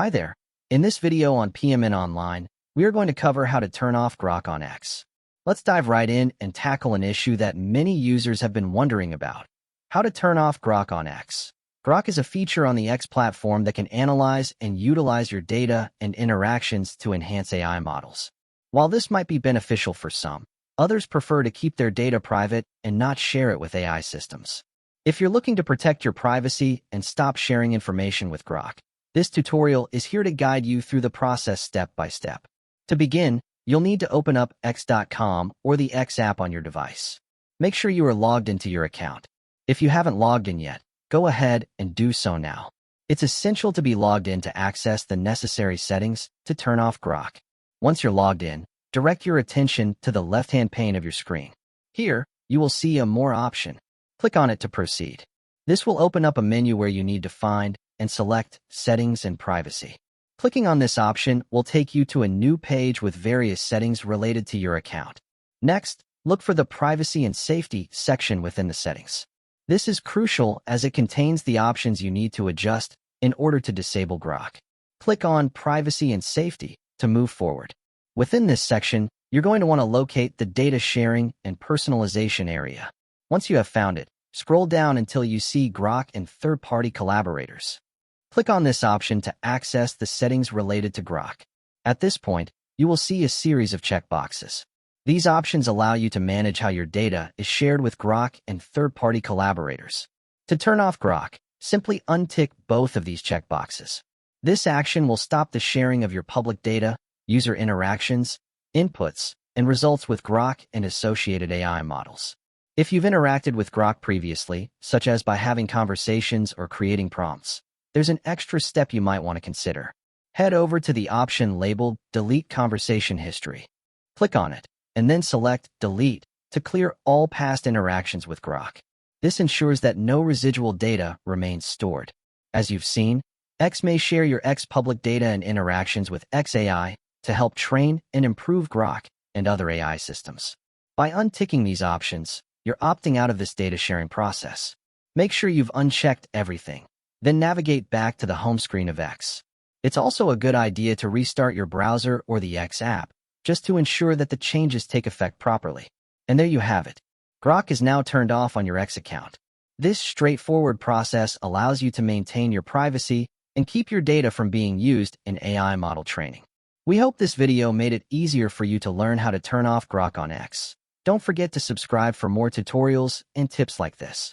Hi there. In this video on PMN Online, we are going to cover how to turn off Grok on X. Let's dive right in and tackle an issue that many users have been wondering about: how to turn off Grok on X. Grok is a feature on the X platform that can analyze and utilize your data and interactions to enhance AI models. While this might be beneficial for some, others prefer to keep their data private and not share it with AI systems. If you're looking to protect your privacy and stop sharing information with Grok, this tutorial is here to guide you through the process step by step. To begin, you'll need to open up x.com or the X app on your device. Make sure you are logged into your account. If you haven't logged in yet, go ahead and do so now. It's essential to be logged in to access the necessary settings to turn off Grok. Once you're logged in, direct your attention to the left-hand pane of your screen. Here, you will see a More option. Click on it to proceed. This will open up a menu where you need to find and select Settings and Privacy. Clicking on this option will take you to a new page with various settings related to your account. Next, look for the Privacy and Safety section within the settings. This is crucial as it contains the options you need to adjust in order to disable Grok. Click on Privacy and Safety to move forward. Within this section, you're going to want to locate the Data Sharing and Personalization area. Once you have found it, scroll down until you see Grok and third-party collaborators. Click on this option to access the settings related to Grok. At this point, you will see a series of checkboxes. These options allow you to manage how your data is shared with Grok and third-party collaborators. To turn off Grok, simply untick both of these checkboxes. This action will stop the sharing of your public data, user interactions, inputs, and results with Grok and associated AI models. If you've interacted with Grok previously, such as by having conversations or creating prompts, there's an extra step you might want to consider. Head over to the option labeled Delete Conversation History. Click on it, and then select Delete to clear all past interactions with Grok. This ensures that no residual data remains stored. As you've seen, X may share your X public data and interactions with XAI to help train and improve Grok and other AI systems. By unticking these options, you're opting out of this data sharing process. Make sure you've unchecked everything. Then navigate back to the home screen of X. It's also a good idea to restart your browser or the X app, just to ensure that the changes take effect properly. And there you have it. Grok is now turned off on your X account. This straightforward process allows you to maintain your privacy and keep your data from being used in AI model training. We hope this video made it easier for you to learn how to turn off Grok on X. Don't forget to subscribe for more tutorials and tips like this.